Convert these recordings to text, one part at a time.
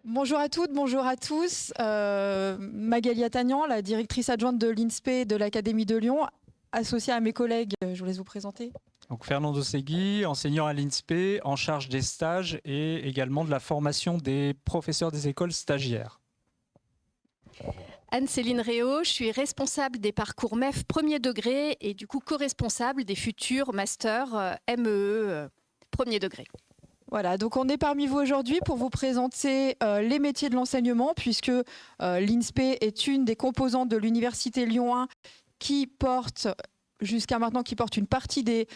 Bonjour à toutes, bonjour à tous. Magali Attagnan, la directrice adjointe de l'INSPE de l'Académie de Lyon, associée à mes collègues, je vous laisse vous présenter. Donc Fernando Segui, enseignant à l'INSPE, en charge des stages et également de la formation des professeurs des écoles stagiaires. Anne-Céline Réau, je suis responsable des parcours MEF premier degré et du coup co-responsable des futurs masters MEE premier degré. Voilà, donc on est parmi vous aujourd'hui pour vous présenter les métiers de l'enseignement, puisque l'INSPE est une des composantes de l'Université Lyon 1 qui porte jusqu'à maintenant une partie des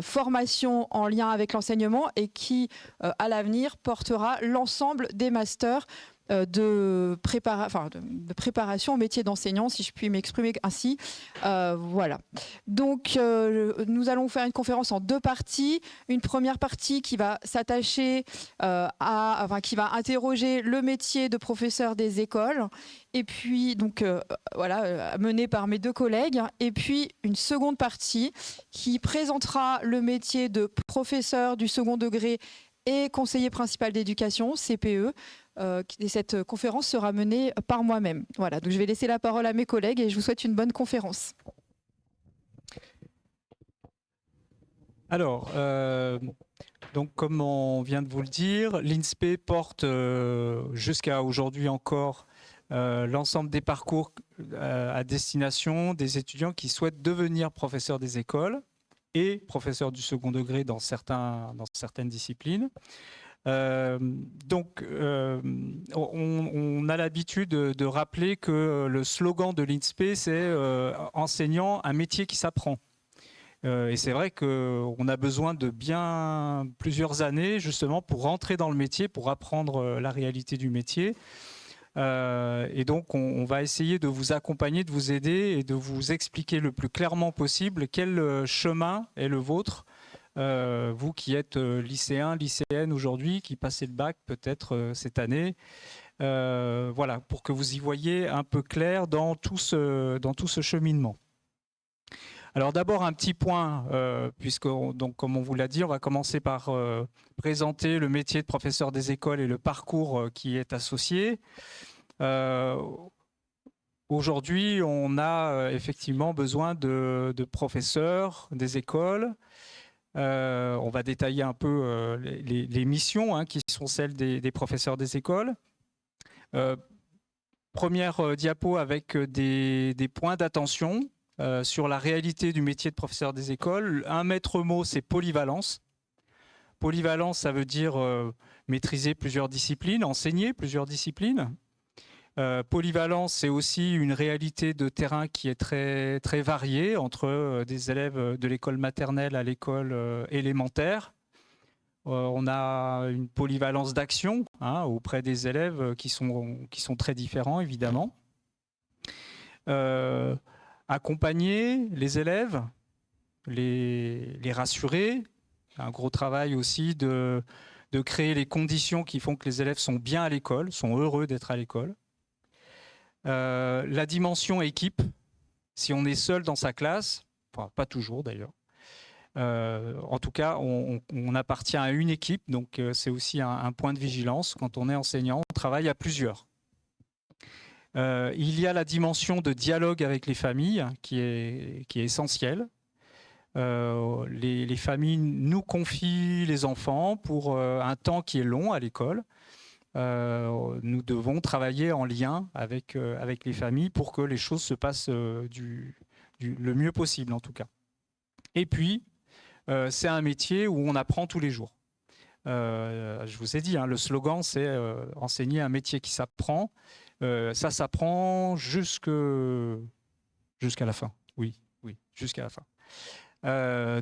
formations en lien avec l'enseignement et qui, à l'avenir, portera l'ensemble des masters de préparation au métier d'enseignant, si je puis m'exprimer ainsi. Voilà. Donc, nous allons faire une conférence en deux parties. Une première partie qui va s'attacher qui va interroger le métier de professeur des écoles. Et puis, donc, menée par mes deux collègues. Et puis, une seconde partie qui présentera le métier de professeur du second degré et conseiller principal d'éducation, CPE. Et cette conférence sera menée par moi-même. Voilà, donc je vais laisser la parole à mes collègues et je vous souhaite une bonne conférence. Alors, donc comme on vient de vous le dire, l'INSPE porte jusqu'à aujourd'hui encore l'ensemble des parcours à destination des étudiants qui souhaitent devenir professeurs des écoles et professeurs du second degré dans certaines disciplines. On a l'habitude de rappeler que le slogan de l'INSPE, c'est enseignant, un métier qui s'apprend. Et c'est vrai qu'on a besoin de bien plusieurs années justement pour rentrer dans le métier, pour apprendre la réalité du métier. Et donc on va essayer de vous accompagner, de vous aider et de vous expliquer le plus clairement possible quel chemin est le vôtre. Vous qui êtes lycéens, lycéennes aujourd'hui, qui passez le bac peut-être cette année, voilà, pour que vous y voyez un peu clair dans tout ce cheminement. Alors d'abord un petit point, puisque donc, comme on vous l'a dit, on va commencer par présenter le métier de professeur des écoles et le parcours qui est associé. Aujourd'hui, on a effectivement besoin de professeurs des écoles. On va détailler un peu les missions qui sont celles des professeurs des écoles. Première diapo avec des points d'attention sur la réalité du métier de professeur des écoles. Un maître mot, c'est polyvalence. Polyvalence, ça veut dire maîtriser plusieurs disciplines, enseigner plusieurs disciplines. Polyvalence, c'est aussi une réalité de terrain qui est très, très variée entre des élèves de l'école maternelle à l'école élémentaire. On a une polyvalence d'action auprès des élèves qui sont très différents, évidemment. Accompagner les élèves, les rassurer. Un gros travail aussi de créer les conditions qui font que les élèves sont bien à l'école, sont heureux d'être à l'école. La dimension équipe, si on est seul dans sa classe, enfin, pas toujours d'ailleurs, en tout cas on appartient à une équipe, donc c'est aussi un point de vigilance. Quand on est enseignant, on travaille à plusieurs. Il y a la dimension de dialogue avec les familles qui est essentielle. Les familles nous confient les enfants pour un temps qui est long à l'école. Nous devons travailler en lien avec les familles pour que les choses se passent le mieux possible en tout cas. Et puis, c'est un métier où on apprend tous les jours. Je vous ai dit, le slogan c'est enseigner un métier qui s'apprend. Ça s'apprend jusqu'à la fin. Oui, jusqu'à la fin.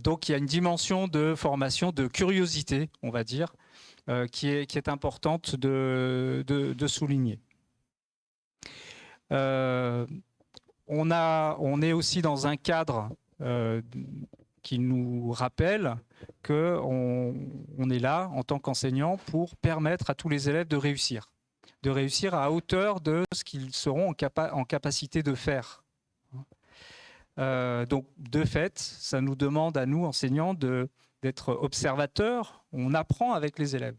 Donc il y a une dimension de formation, de curiosité, on va dire, qui est importante de souligner. On est aussi dans un cadre qui nous rappelle qu'on est là en tant qu'enseignant pour permettre à tous les élèves de réussir à hauteur de ce qu'ils seront en capacité de faire. Donc de fait, ça nous demande à nous, enseignants, d'être observateurs. On apprend avec les élèves.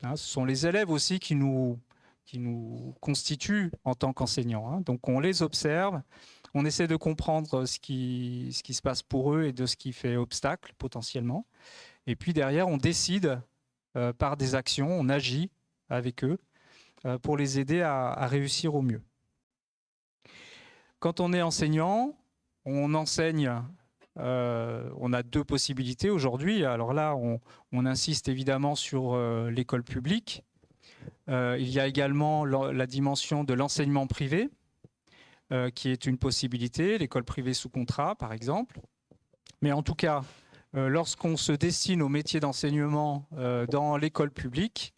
Ce sont les élèves aussi qui nous qui nous constituent en tant qu'enseignants, hein. Donc on les observe, on essaie de comprendre ce qui se passe pour eux et de ce qui fait obstacle potentiellement. Et puis derrière, on décide par des actions, on agit avec eux pour les aider à réussir au mieux. Quand on est enseignant, on enseigne, on a deux possibilités aujourd'hui. Alors là, on insiste évidemment sur l'école publique. Il y a également la dimension de l'enseignement privé, qui est une possibilité, l'école privée sous contrat par exemple. Mais en tout cas, lorsqu'on se destine au métier d'enseignement dans l'école publique,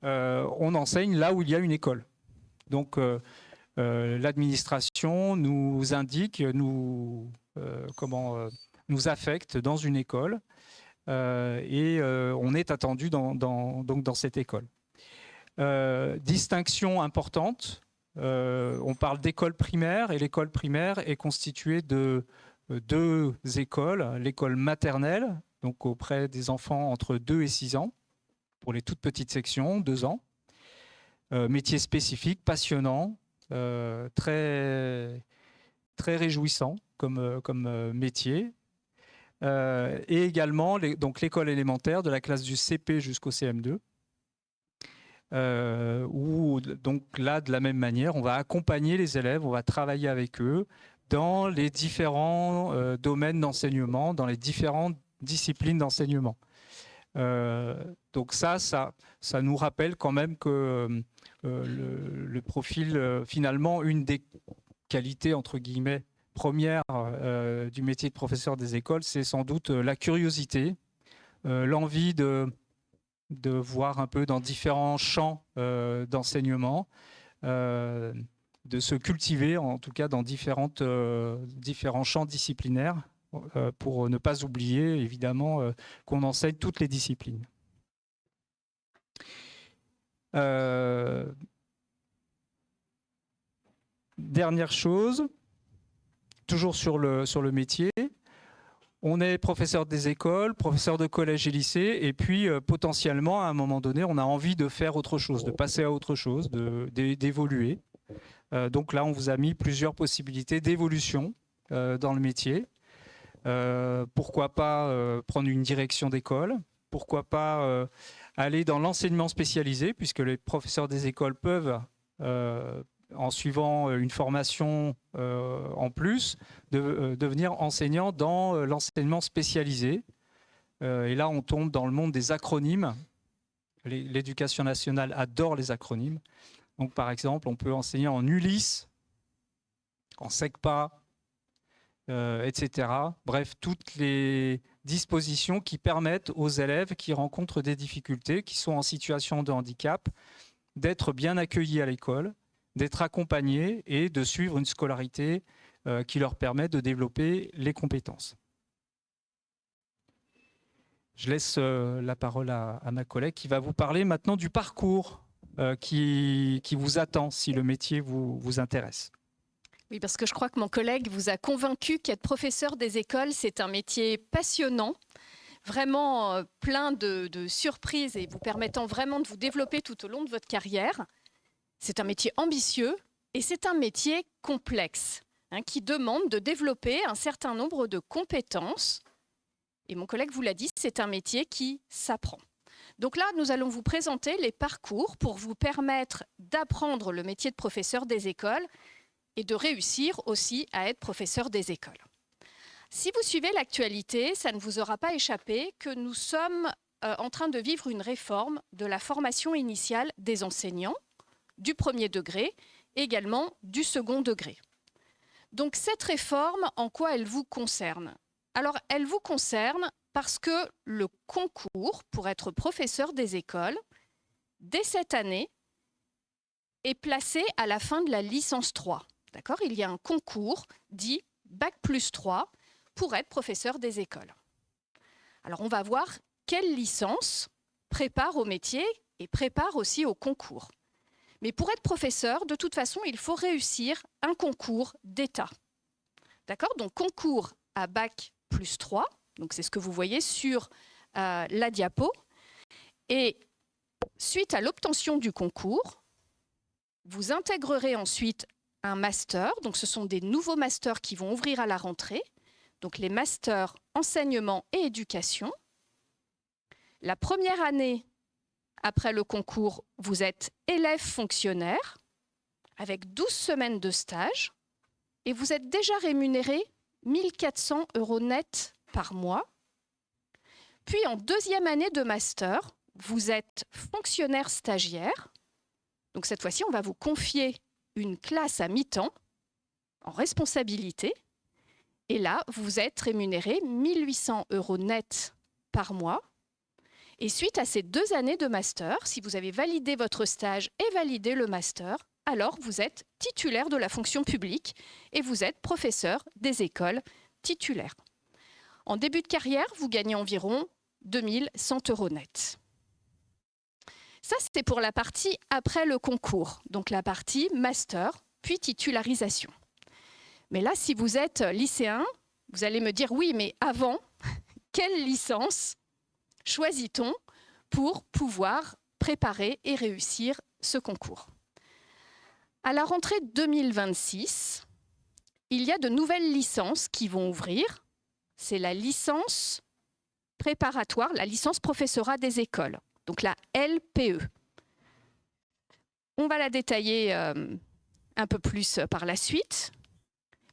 on enseigne là où il y a une école. Donc l'administration nous indique, nous affecte dans une école et on est attendu donc dans cette école. Distinction importante, on parle d'école primaire et l'école primaire est constituée de deux écoles, l'école maternelle, donc auprès des enfants entre 2 et 6 ans, pour les toutes petites sections, 2 ans, métier spécifique, passionnant, très, très réjouissant comme métier, et également donc l'école élémentaire de la classe du CP jusqu'au CM2, où donc là, de la même manière, on va accompagner les élèves, on va travailler avec eux dans les différents domaines d'enseignement, dans les différentes disciplines d'enseignement. Donc ça nous rappelle quand même que le profil, finalement, une des qualités, entre guillemets, premières du métier de professeur des écoles, c'est sans doute la curiosité, l'envie de voir un peu dans différents champs d'enseignement, de se cultiver en tout cas dans différents champs disciplinaires pour ne pas oublier évidemment qu'on enseigne toutes les disciplines. Dernière chose, toujours sur le métier, on est professeur des écoles, professeur de collège et lycée, et puis potentiellement, à un moment donné, on a envie de faire autre chose, de passer à autre chose, d'évoluer. Donc là, on vous a mis plusieurs possibilités d'évolution dans le métier. Pourquoi pas prendre une direction d'école? Pourquoi pas aller dans l'enseignement spécialisé, puisque les professeurs des écoles peuvent, en suivant une formation en plus, devenir enseignants dans l'enseignement spécialisé. Et là, on tombe dans le monde des acronymes. L'éducation nationale adore les acronymes. Donc, par exemple, on peut enseigner en ULIS, en SECPA, etc. Bref, toutes les dispositions qui permettent aux élèves qui rencontrent des difficultés, qui sont en situation de handicap, d'être bien accueillis à l'école, d'être accompagnés et de suivre une scolarité qui leur permet de développer les compétences. Je laisse la parole à ma collègue qui va vous parler maintenant du parcours qui vous attend si le métier vous intéresse. Oui, parce que je crois que mon collègue vous a convaincu qu'être professeur des écoles, c'est un métier passionnant, vraiment plein de surprises et vous permettant vraiment de vous développer tout au long de votre carrière. C'est un métier ambitieux et c'est un métier complexe qui demande de développer un certain nombre de compétences. Et mon collègue vous l'a dit, c'est un métier qui s'apprend. Donc là, nous allons vous présenter les parcours pour vous permettre d'apprendre le métier de professeur des écoles et de réussir aussi à être professeur des écoles. Si vous suivez l'actualité, ça ne vous aura pas échappé que nous sommes en train de vivre une réforme de la formation initiale des enseignants, du premier degré, également du second degré. Donc cette réforme, en quoi elle vous concerne? Alors, elle vous concerne parce que le concours pour être professeur des écoles, dès cette année, est placé à la fin de la licence 3. D'accord ? Il y a un concours dit Bac+3 pour être professeur des écoles. Alors, on va voir quelle licence prépare au métier et prépare aussi au concours. Mais pour être professeur, de toute façon, il faut réussir un concours d'État. D'accord ? Donc, concours à Bac+3, donc c'est ce que vous voyez sur la diapo. Et suite à l'obtention du concours, Vous intégrerez ensuite un master. Donc, ce sont des nouveaux masters qui vont ouvrir à la rentrée. Donc, les masters enseignement et éducation. La première année, après le concours, vous êtes élève fonctionnaire avec 12 semaines de stage et vous êtes déjà rémunéré 1 400 € net par mois. Puis, en deuxième année de master, vous êtes fonctionnaire stagiaire. Donc, cette fois-ci, on va vous confier une classe à mi-temps en responsabilité. Et là, vous êtes rémunéré 1 800 € net par mois. Et suite à ces 2 années de master, si vous avez validé votre stage et validé le master, alors vous êtes titulaire de la fonction publique et vous êtes professeur des écoles titulaires. En début de carrière, vous gagnez environ 2 100 € net. Ça, c'est pour la partie après le concours, donc la partie master, puis titularisation. Mais là, si vous êtes lycéen, vous allez me dire, oui, mais avant, quelle licence choisit-on pour pouvoir préparer et réussir ce concours? À la rentrée 2026, il y a de nouvelles licences qui vont ouvrir. C'est la licence préparatoire, la licence professorat des écoles, donc la LPE. On va la détailler un peu plus par la suite,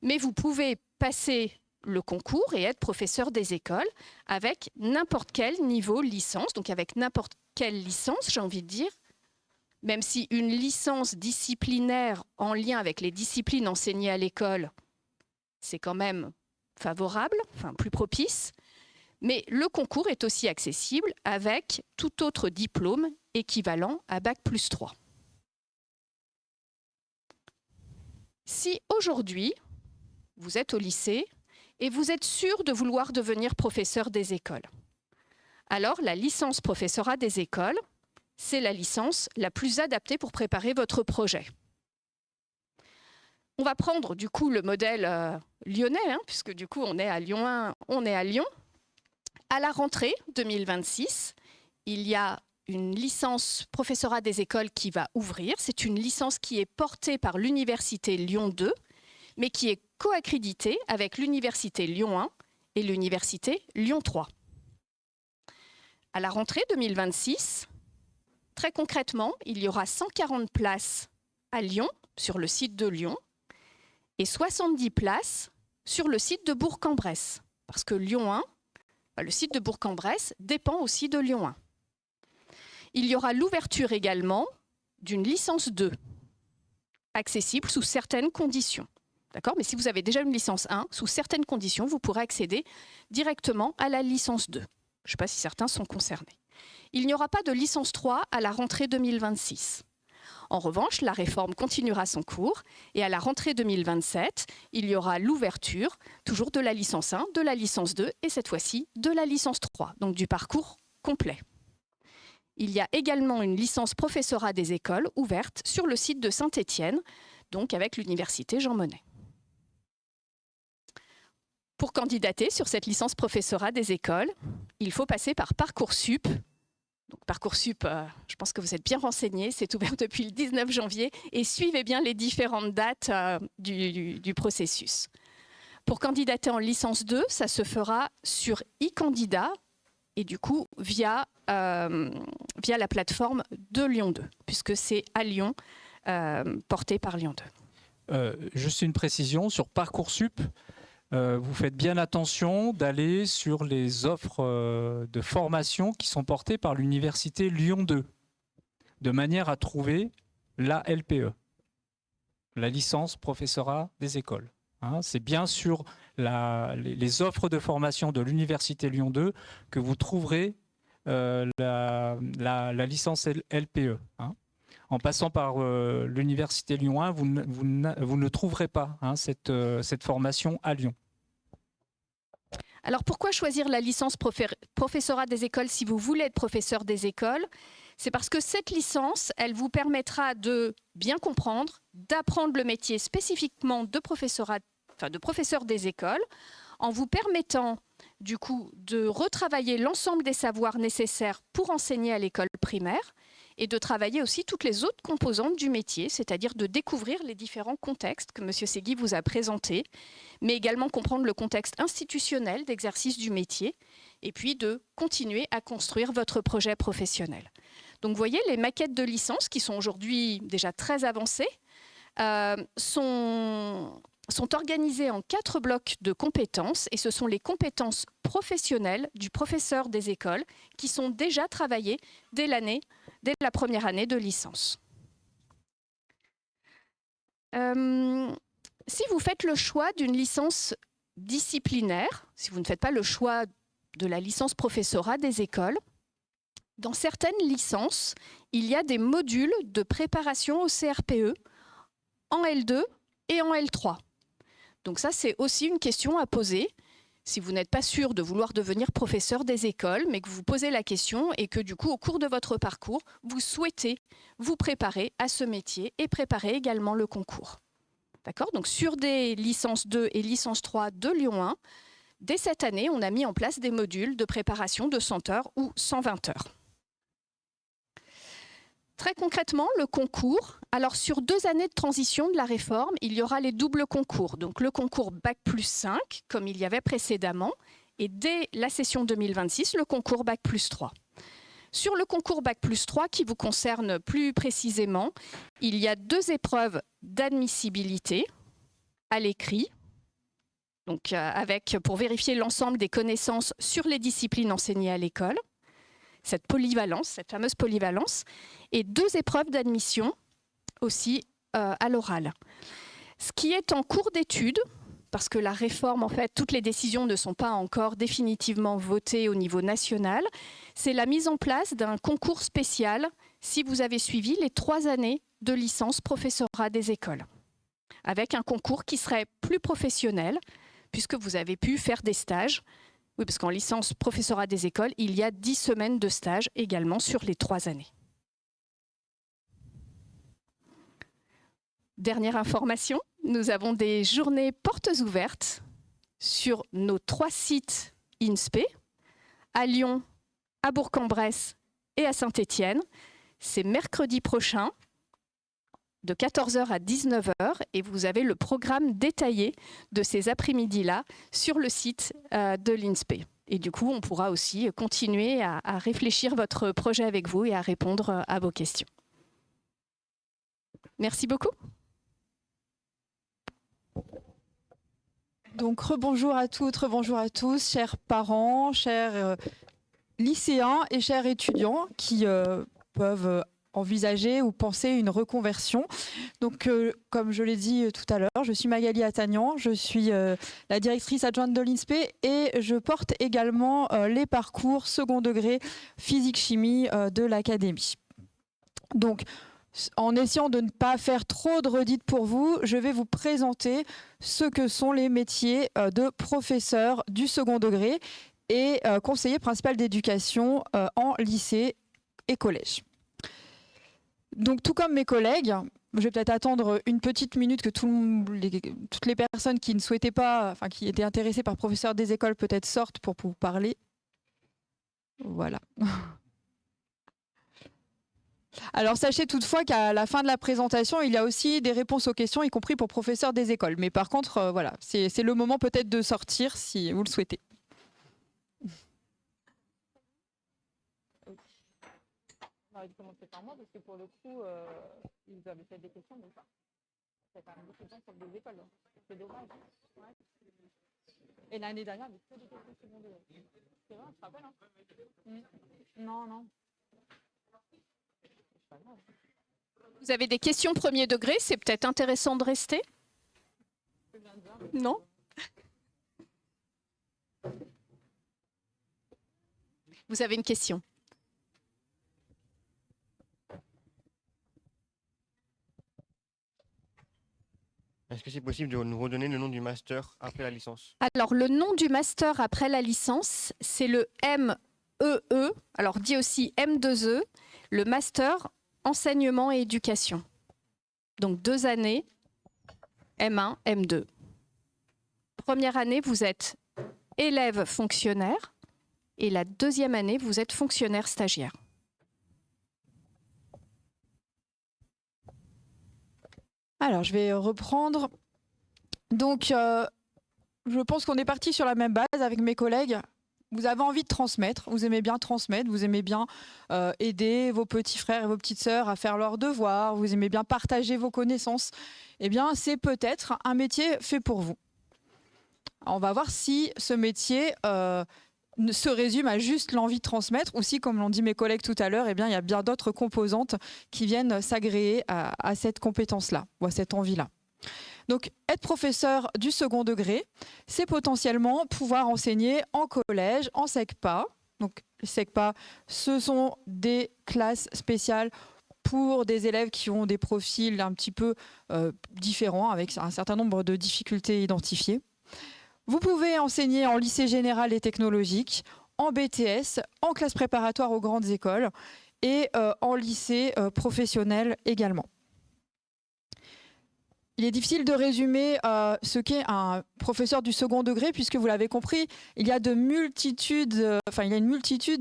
mais vous pouvez passer le concours et être professeur des écoles avec n'importe quel niveau licence, donc avec n'importe quelle licence, j'ai envie de dire, même si une licence disciplinaire en lien avec les disciplines enseignées à l'école, c'est quand même favorable, enfin plus propice, mais le concours est aussi accessible avec tout autre diplôme équivalent à Bac+3. Si aujourd'hui, vous êtes au lycée et vous êtes sûr de vouloir devenir professeur des écoles, alors la licence professorat des écoles, c'est la licence la plus adaptée pour préparer votre projet. On va prendre du coup le modèle lyonnais, puisque du coup on est à Lyon 1, on est à Lyon. À la rentrée 2026, il y a une licence professorat des écoles qui va ouvrir. C'est une licence qui est portée par l'université Lyon 2, mais qui est co-accréditée avec l'université Lyon 1 et l'université Lyon 3. À la rentrée 2026, très concrètement, il y aura 140 places à Lyon, sur le site de Lyon, et 70 places sur le site de Bourg-en-Bresse. Parce que Lyon 1, le site de Bourg-en-Bresse dépend aussi de Lyon 1. Il y aura l'ouverture également d'une licence 2, accessible sous certaines conditions. D'accord ? Mais si vous avez déjà une licence 1, sous certaines conditions, vous pourrez accéder directement à la licence 2. Je ne sais pas si certains sont concernés. Il n'y aura pas de licence 3 à la rentrée 2026. En revanche, la réforme continuera son cours et à la rentrée 2027, il y aura l'ouverture toujours de la licence 1, de la licence 2 et cette fois-ci de la licence 3, donc du parcours complet. Il y a également une licence professorat des écoles ouverte sur le site de Saint-Étienne, donc avec l'université Jean Monnet. Pour candidater sur cette licence professorat des écoles, il faut passer par Parcoursup. Donc Parcoursup, je pense que vous êtes bien renseignés, c'est ouvert depuis le 19 janvier et suivez bien les différentes dates du processus. Pour candidater en licence 2, ça se fera sur e-candidat et du coup via la plateforme de Lyon 2, puisque c'est à Lyon, porté par Lyon 2. Juste une précision sur Parcoursup. Vous faites bien attention d'aller sur les offres de formation qui sont portées par l'université Lyon 2, de manière à trouver la LPE, la licence professorat des écoles. C'est bien sur les offres de formation de l'université Lyon 2 que vous trouverez la licence LPE. En passant par l'université Lyon 1, vous ne trouverez pas cette formation à Lyon. Alors pourquoi choisir la licence professorat des écoles si vous voulez être professeur des écoles? C'est parce que cette licence, elle vous permettra de bien comprendre, d'apprendre le métier spécifiquement de professeur des écoles, en vous permettant du coup de retravailler l'ensemble des savoirs nécessaires pour enseigner à l'école primaire et de travailler aussi toutes les autres composantes du métier, c'est-à-dire de découvrir les différents contextes que M. Segui vous a présentés, mais également comprendre le contexte institutionnel d'exercice du métier, et puis de continuer à construire votre projet professionnel. Donc vous voyez, les maquettes de licence, qui sont aujourd'hui déjà très avancées, sont organisées en 4 blocs de compétences, et ce sont les compétences professionnelles du professeur des écoles qui sont déjà travaillées dès la première année de licence. Si vous faites le choix d'une licence disciplinaire, si vous ne faites pas le choix de la licence professorat des écoles, dans certaines licences, il y a des modules de préparation au CRPE en L2 et en L3. Donc ça, c'est aussi une question à poser. Si vous n'êtes pas sûr de vouloir devenir professeur des écoles, mais que vous vous posez la question et que du coup, au cours de votre parcours, vous souhaitez vous préparer à ce métier et préparer également le concours. D'accord ? Donc sur des licences 2 et licence 3 de Lyon 1, dès cette année, on a mis en place des modules de préparation de 100 heures ou 120 heures. Très concrètement, le concours, alors sur 2 années de transition de la réforme, il y aura les doubles concours. Donc le concours Bac+5, comme il y avait précédemment, et dès la session 2026, le concours Bac+3. Sur le concours Bac+3, qui vous concerne plus précisément, il y a 2 épreuves d'admissibilité à l'écrit, donc pour vérifier l'ensemble des connaissances sur les disciplines enseignées à l'école, cette fameuse polyvalence, et 2 épreuves d'admission aussi à l'oral. Ce qui est en cours d'étude, parce que la réforme, en fait, toutes les décisions ne sont pas encore définitivement votées au niveau national, c'est la mise en place d'un concours spécial si vous avez suivi les 3 années de licence professorat des écoles, avec un concours qui serait plus professionnel, puisque vous avez pu faire des stages. Oui, parce qu'en licence professorat des écoles, il y a 10 semaines de stage également sur les 3 années. Dernière information, nous avons des journées portes ouvertes sur nos 3 sites INSPE, à Lyon, à Bourg-en-Bresse et à Saint-Étienne. C'est mercredi prochain, de 14h à 19h, et vous avez le programme détaillé de ces après-midi-là sur le site de l'INSPE. Et du coup, on pourra aussi continuer à réfléchir votre projet avec vous et à répondre à vos questions. Merci beaucoup. Donc, rebonjour à toutes, rebonjour à tous, chers parents, chers lycéens et chers étudiants qui peuvent envisager ou penser une reconversion. Donc, comme je l'ai dit tout à l'heure, je suis Magali Attagnan, je suis la directrice adjointe de l'INSPE et je porte également les parcours second degré physique-chimie de l'académie. Donc, en essayant de ne pas faire trop de redites pour vous, je vais vous présenter ce que sont les métiers de professeur du second degré et conseiller principal d'éducation en lycée et collège. Donc, tout comme mes collègues, je vais peut-être attendre une petite minute que toutes les personnes qui ne souhaitaient pas, enfin qui étaient intéressées par professeur des écoles peut-être sortent pour vous parler. Voilà. Alors, sachez toutefois qu'à la fin de la présentation, il y a aussi des réponses aux questions, y compris pour professeurs des écoles. Mais par contre, voilà, c'est le moment peut-être de sortir si vous le souhaitez. On va commencer par moi parce que pour le coup, ils avaient fait des questions, mais ça fait quand même beaucoup de temps sur des écoles. C'est dommage. Ouais. Et l'année dernière, il y avait que des questions secondaires. C'est vrai, tu te rappelles, hein? Non, non. Vous avez des questions premier degré, c'est peut-être intéressant de rester? Non? Vous avez une question? Est-ce que c'est possible de nous redonner le nom du master après la licence? Alors, le nom du master après la licence, c'est le MEE, alors dit aussi M2E, le master enseignement et éducation. Donc 2 années, M1, M2. Première année, vous êtes élève fonctionnaire et la 2e année, vous êtes fonctionnaire stagiaire. Alors, je vais reprendre. Donc, je pense qu'on est parti sur la même base avec mes collègues. Vous avez envie de transmettre, vous aimez bien transmettre, vous aimez bien aider vos petits frères et vos petites sœurs à faire leurs devoirs, vous aimez bien partager vos connaissances. Eh bien, c'est peut-être un métier fait pour vous. On va voir si ce métier se résume à juste l'envie de transmettre ou si, comme l'ont dit mes collègues tout à l'heure, eh bien, il y a bien d'autres composantes qui viennent s'agréer à cette compétence-là ou à cette envie-là. Donc, être professeur du second degré, c'est potentiellement pouvoir enseigner en collège, en SECPA. Donc, les SECPA, ce sont des classes spéciales pour des élèves qui ont des profils un petit peu différents, avec un certain nombre de difficultés identifiées. Vous pouvez enseigner en lycée général et technologique, en BTS, en classe préparatoire aux grandes écoles et en lycée professionnel également. Il est difficile de résumer ce qu'est un professeur du second degré, puisque vous l'avez compris, il y a une multitude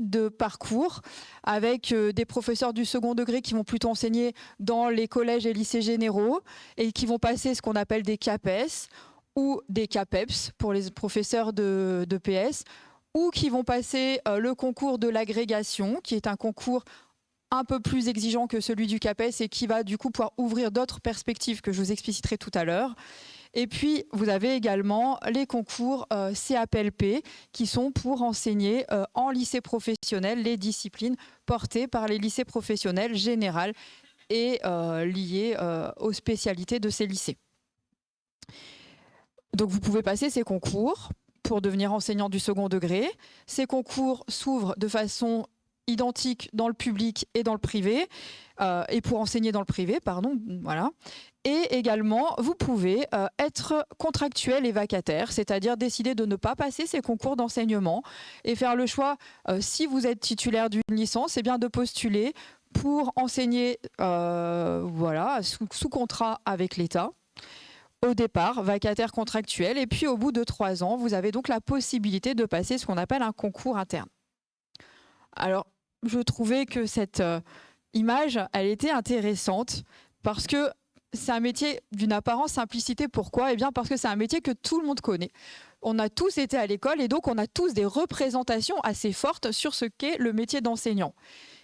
de parcours avec des professeurs du second degré qui vont plutôt enseigner dans les collèges et lycées généraux et qui vont passer ce qu'on appelle des CAPES ou des CAPEPS pour les professeurs de PS, ou qui vont passer le concours de l'agrégation, qui est un concours un peu plus exigeant que celui du CAPES et qui va du coup pouvoir ouvrir d'autres perspectives que je vous expliciterai tout à l'heure. Et puis, vous avez également les concours CAPLP qui sont pour enseigner en lycée professionnel les disciplines portées par les lycées professionnels généraux et liées aux spécialités de ces lycées. Donc, vous pouvez passer ces concours pour devenir enseignant du second degré. Ces concours s'ouvrent de façon identique dans le public et dans le privé, et pour enseigner dans le privé, pardon, voilà. Et également, vous pouvez être contractuel et vacataire, c'est-à-dire décider de ne pas passer ces concours d'enseignement et faire le choix, si vous êtes titulaire d'une licence, eh bien de postuler pour enseigner voilà, sous contrat avec l'État. Au départ, vacataire contractuel, et puis au bout de 3 ans, vous avez donc la possibilité de passer ce qu'on appelle un concours interne. Alors, je trouvais que cette image, elle était intéressante parce que c'est un métier d'une apparente simplicité. Pourquoi ? Eh bien, parce que c'est un métier que tout le monde connaît. On a tous été à l'école et donc on a tous des représentations assez fortes sur ce qu'est le métier d'enseignant.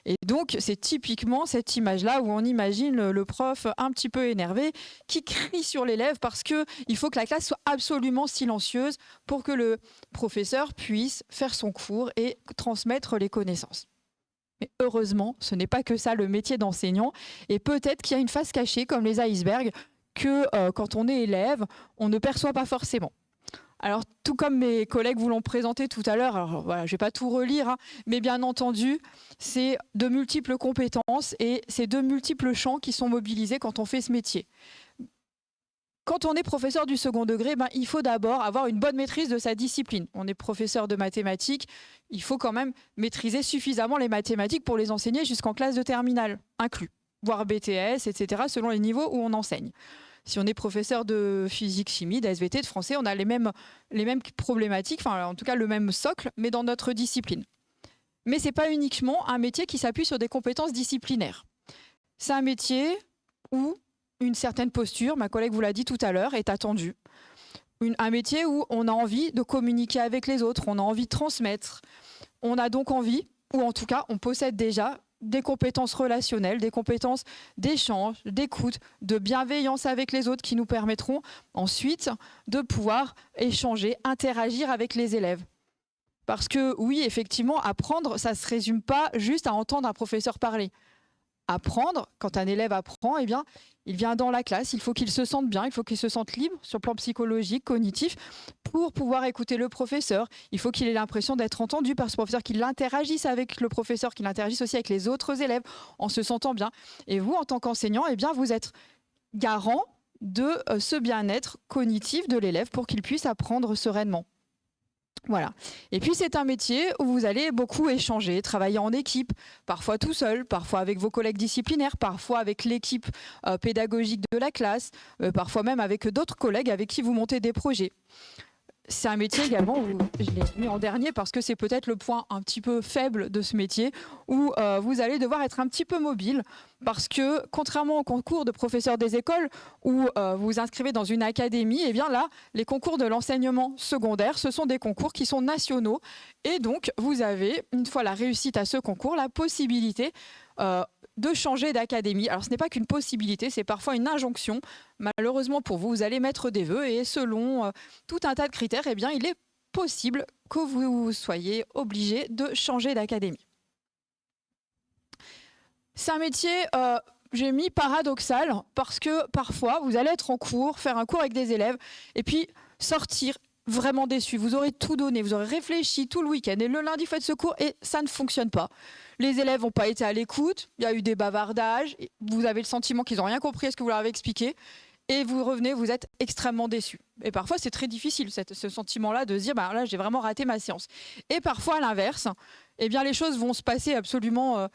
Et donc, c'est typiquement cette image-là où on imagine le prof un petit peu énervé qui crie sur l'élève parce qu'il faut que la classe soit absolument silencieuse pour que le professeur puisse faire son cours et transmettre les connaissances. Mais heureusement, ce n'est pas que ça le métier d'enseignant. Et peut-être qu'il y a une face cachée, comme les icebergs, que quand on est élève, on ne perçoit pas forcément. Alors, tout comme mes collègues vous l'ont présenté tout à l'heure, alors voilà, je ne vais pas tout relire, hein, mais bien entendu, c'est de multiples compétences et c'est de multiples champs qui sont mobilisés quand on fait ce métier. Quand on est professeur du second degré, il faut d'abord avoir une bonne maîtrise de sa discipline. On est professeur de mathématiques, il faut quand même maîtriser suffisamment les mathématiques pour les enseigner jusqu'en classe de terminale, inclus, voire BTS, etc., selon les niveaux où on enseigne. Si on est professeur de physique, chimie, d'SVT, de français, on a les mêmes problématiques, enfin en tout cas le même socle, mais dans notre discipline. Mais ce n'est pas uniquement un métier qui s'appuie sur des compétences disciplinaires. C'est un métier où une certaine posture, ma collègue vous l'a dit tout à l'heure, est attendue. Un métier où on a envie de communiquer avec les autres, on a envie de transmettre. On a donc envie, ou en tout cas on possède déjà, des compétences relationnelles, des compétences d'échange, d'écoute, de bienveillance avec les autres qui nous permettront ensuite de pouvoir échanger, interagir avec les élèves. Parce que oui, effectivement, apprendre, ça ne se résume pas juste à entendre un professeur parler. Apprendre, quand un élève apprend, eh bien, il vient dans la classe, il faut qu'il se sente bien, il faut qu'il se sente libre sur le plan psychologique, cognitif, pour pouvoir écouter le professeur. Il faut qu'il ait l'impression d'être entendu par ce professeur, qu'il interagisse avec le professeur, qu'il interagisse aussi avec les autres élèves en se sentant bien. Et vous, en tant qu'enseignant, eh bien, vous êtes garant de ce bien-être cognitif de l'élève pour qu'il puisse apprendre sereinement. Voilà. Et puis c'est un métier où vous allez beaucoup échanger, travailler en équipe, parfois tout seul, parfois avec vos collègues disciplinaires, parfois avec l'équipe pédagogique de la classe, parfois même avec d'autres collègues avec qui vous montez des projets. c'est un métier également où je l'ai mis en dernier parce que c'est peut-être le point un petit peu faible de ce métier où vous allez devoir être un petit peu mobile parce que contrairement au concours de professeur des écoles où vous vous inscrivez dans une académie, et bien là, les concours de l'enseignement secondaire, ce sont des concours qui sont nationaux et donc vous avez, une fois la réussite à ce concours, la possibilité de changer d'académie. Alors ce n'est pas qu'une possibilité, c'est parfois une injonction. Malheureusement pour vous, vous allez mettre des vœux et selon tout un tas de critères, eh bien, il est possible que vous soyez obligé de changer d'académie. C'est un métier, j'ai mis paradoxal, parce que parfois, vous allez être en cours, faire un cours avec des élèves, et puis sortir vraiment déçu. Vous aurez tout donné, vous aurez réfléchi tout le week-end, et le lundi, faites ce cours, et ça ne fonctionne pas. Les élèves n'ont pas été à l'écoute, il y a eu des bavardages, vous avez le sentiment qu'ils n'ont rien compris à ce que vous leur avez expliqué, et vous revenez, vous êtes extrêmement déçu. Et parfois, c'est très difficile, ce sentiment-là, de se dire, bah, là, j'ai vraiment raté ma séance. Et parfois, à l'inverse, eh bien, les choses vont se passer absolument...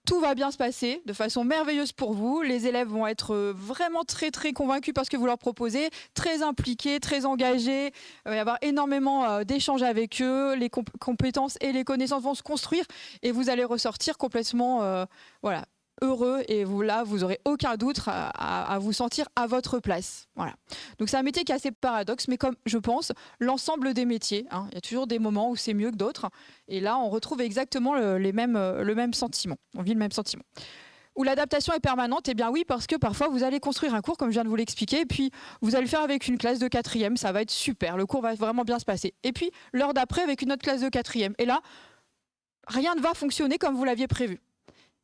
tout va bien se passer de façon merveilleuse pour vous. Les élèves vont être vraiment très, très convaincus par ce que vous leur proposez, très impliqués, très engagés. Il va y avoir énormément d'échanges avec eux. Les compétences et les connaissances vont se construire et vous allez ressortir complètement voilà, heureux. Et vous, là, vous n'aurez aucun doute à vous sentir à votre place. Voilà. Donc, c'est un métier qui est assez paradoxe, mais comme je pense, l'ensemble des métiers, hein, il y a toujours des moments où c'est mieux que d'autres. Et là, on retrouve exactement le même sentiment. On vit le même sentiment. Où l'adaptation est permanente, eh bien oui, parce que parfois, vous allez construire un cours, comme je viens de vous l'expliquer, et puis vous allez le faire avec une classe de 4e, ça va être super, le cours va vraiment bien se passer. Et puis, l'heure d'après, avec une autre classe de 4e. Et là, rien ne va fonctionner comme vous l'aviez prévu.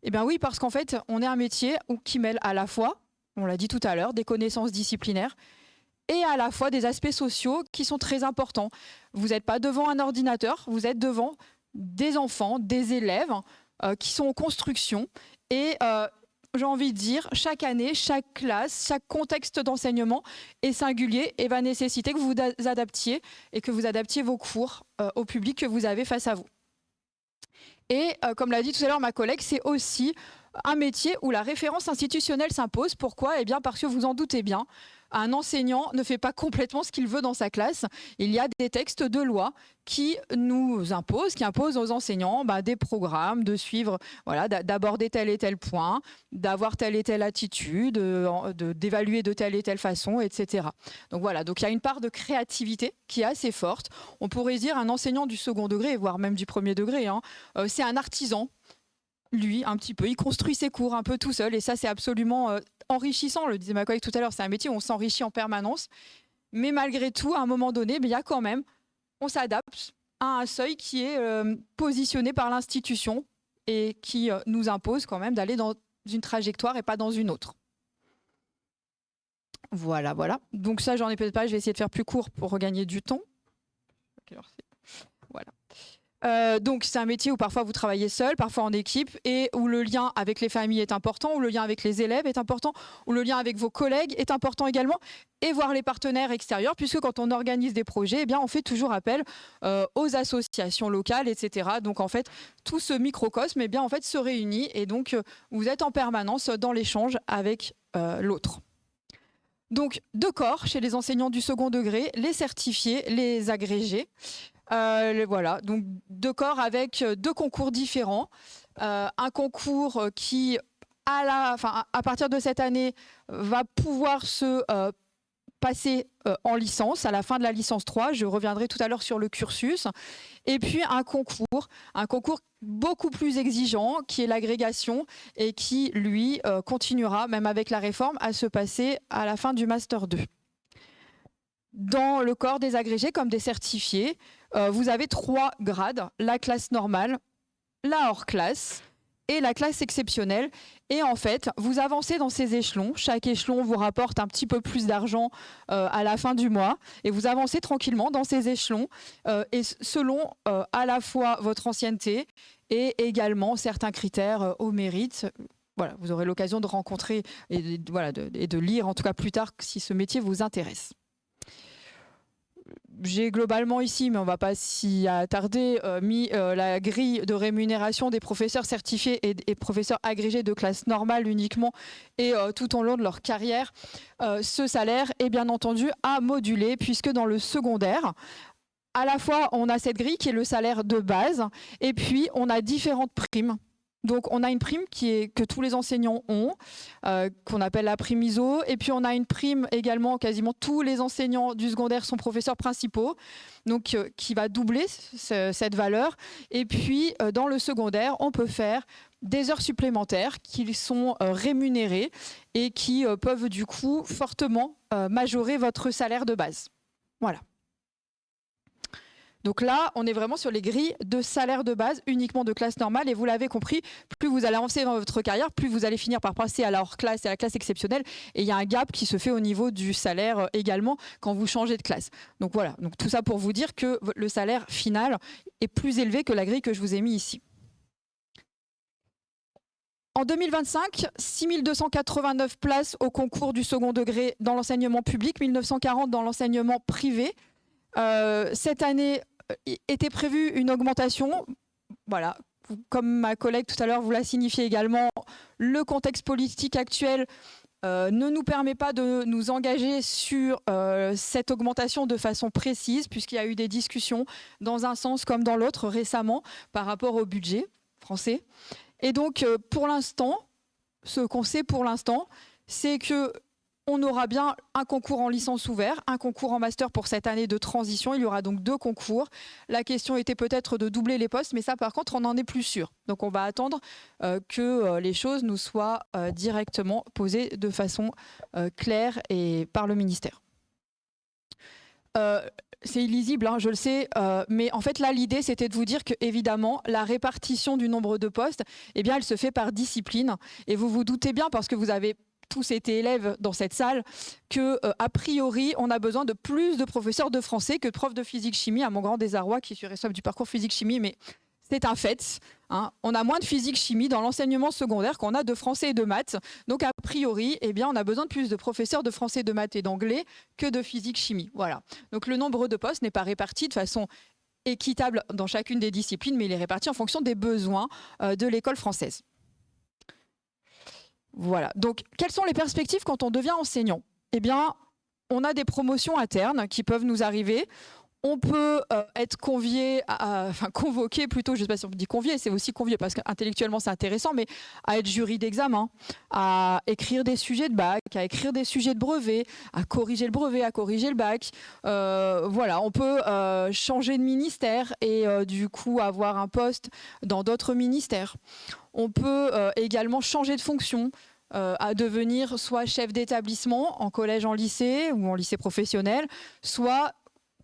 Eh bien oui, parce qu'en fait, on est un métier qui mêle à la fois, on l'a dit tout à l'heure, des connaissances disciplinaires, et à la fois des aspects sociaux qui sont très importants. Vous n'êtes pas devant un ordinateur, vous êtes devant des enfants, des élèves qui sont en construction. Et j'ai envie de dire, chaque année, chaque classe, chaque contexte d'enseignement est singulier et va nécessiter que vous vous adaptiez et que vous adaptiez vos cours au public que vous avez face à vous. Et comme l'a dit tout à l'heure ma collègue, c'est aussi un métier où la référence institutionnelle s'impose. Pourquoi ? Eh bien parce que vous en doutez bien, un enseignant ne fait pas complètement ce qu'il veut dans sa classe. Il y a des textes de loi qui nous imposent, qui imposent aux enseignants des programmes, de suivre, voilà, d'aborder tel et tel point, d'avoir telle et telle attitude, d'évaluer de telle et telle façon, etc. Donc voilà, donc il y a une part de créativité qui est assez forte. On pourrait dire un enseignant du second degré, voire même du premier degré, hein, c'est un artisan. Lui, un petit peu, il construit ses cours un peu tout seul et ça, c'est absolument enrichissant. Le disait ma collègue tout à l'heure, c'est un métier où on s'enrichit en permanence. Mais malgré tout, à un moment donné, il y a quand même, on s'adapte à un seuil qui est positionné par l'institution et qui nous impose quand même d'aller dans une trajectoire et pas dans une autre. Voilà, voilà. Donc ça, j'en ai peut-être pas, je vais essayer de faire plus court pour regagner du temps. Voilà. Donc c'est un métier où parfois vous travaillez seul, parfois en équipe, et où le lien avec les familles est important, où le lien avec les élèves est important, où le lien avec vos collègues est important également, et voir les partenaires extérieurs, puisque quand on organise des projets, eh bien, on fait toujours appel aux associations locales, etc. Donc en fait, tout ce microcosme eh bien, en fait, se réunit, et donc vous êtes en permanence dans l'échange avec l'autre. Donc 2 corps chez les enseignants du second degré, les certifiés, les agrégés. Voilà, donc 2 corps avec 2 concours différents. Un concours qui, à partir de cette année, va pouvoir se passer en licence, à la fin de la licence 3. Je reviendrai tout à l'heure sur le cursus. Et puis un concours beaucoup plus exigeant, qui est l'agrégation, et qui, lui, continuera, même avec la réforme, à se passer à la fin du Master 2. Dans le corps des agrégés comme des certifiés, vous avez 3 grades, la classe normale, la hors-classe et la classe exceptionnelle. Et en fait, vous avancez dans ces échelons. Chaque échelon vous rapporte un petit peu plus d'argent à la fin du mois. Et vous avancez tranquillement dans ces échelons et selon à la fois votre ancienneté et également certains critères au mérite. Voilà, vous aurez l'occasion de rencontrer et de lire en tout cas plus tard si ce métier vous intéresse. j'ai globalement ici, mais on ne va pas s'y attarder, mis la grille de rémunération des professeurs certifiés et professeurs agrégés de classe normale uniquement et tout au long de leur carrière. Ce salaire est bien entendu à moduler puisque dans le secondaire, à la fois on a cette grille qui est le salaire de base et puis on a différentes primes. Donc, on a une prime que tous les enseignants ont, qu'on appelle la prime ISO. Et puis, on a une prime également, quasiment tous les enseignants du secondaire sont professeurs principaux, donc qui va doubler cette valeur. Et puis, dans le secondaire, on peut faire des heures supplémentaires qui sont rémunérées et qui peuvent du coup fortement majorer votre salaire de base. Voilà. Donc là, on est vraiment sur les grilles de salaire de base uniquement de classe normale. Et vous l'avez compris, plus vous allez avancer dans votre carrière, plus vous allez finir par passer à la hors classe et à la classe exceptionnelle. Et il y a un gap qui se fait au niveau du salaire également quand vous changez de classe. Donc voilà, donc tout ça pour vous dire que le salaire final est plus élevé que la grille que je vous ai mis ici. En 2025, 6289 places au concours du second degré dans l'enseignement public, 1940 dans l'enseignement privé. Cette année, était prévue une augmentation. Voilà, comme ma collègue tout à l'heure vous l'a signifié également, le contexte politique actuel ne nous permet pas de nous engager sur cette augmentation de façon précise, puisqu'il y a eu des discussions dans un sens comme dans l'autre récemment par rapport au budget français. Et donc, pour l'instant, ce qu'on sait pour l'instant, c'est que on aura bien un concours en licence ouvert, un concours en master pour cette année de transition. Il y aura donc 2 concours. La question était peut-être de doubler les postes, mais ça, par contre, on n'en est plus sûr. Donc, on va attendre que les choses nous soient directement posées de façon claire et par le ministère. C'est illisible, hein, je le sais, mais en fait, là, l'idée, c'était de vous dire que, évidemment, la répartition du nombre de postes, eh bien, elle se fait par discipline. Et vous vous doutez bien, parce que vous avez tous été élèves dans cette salle, que a priori, on a besoin de plus de professeurs de français que de profs de physique-chimie, à mon grand désarroi, qui suis responsable du parcours physique-chimie, mais c'est un fait. Hein. On a moins de physique-chimie dans l'enseignement secondaire qu'on a de français et de maths. Donc, a priori, eh bien, on a besoin de plus de professeurs de français, de maths et d'anglais que de physique-chimie. Voilà. Donc, le nombre de postes n'est pas réparti de façon équitable dans chacune des disciplines, mais il est réparti en fonction des besoins de l'école française. Voilà. Donc, quelles sont les perspectives quand on devient enseignant? Eh bien, on a des promotions internes qui peuvent nous arriver. On peut être convoqué plutôt, je ne sais pas si on dit convié, c'est aussi convié parce qu'intellectuellement c'est intéressant, mais à être jury d'examen, à écrire des sujets de bac, à écrire des sujets de brevet, à corriger le brevet, à corriger le bac. Voilà, on peut changer de ministère et du coup avoir un poste dans d'autres ministères. On peut également changer de fonction. À devenir soit chef d'établissement en collège, en lycée ou en lycée professionnel, soit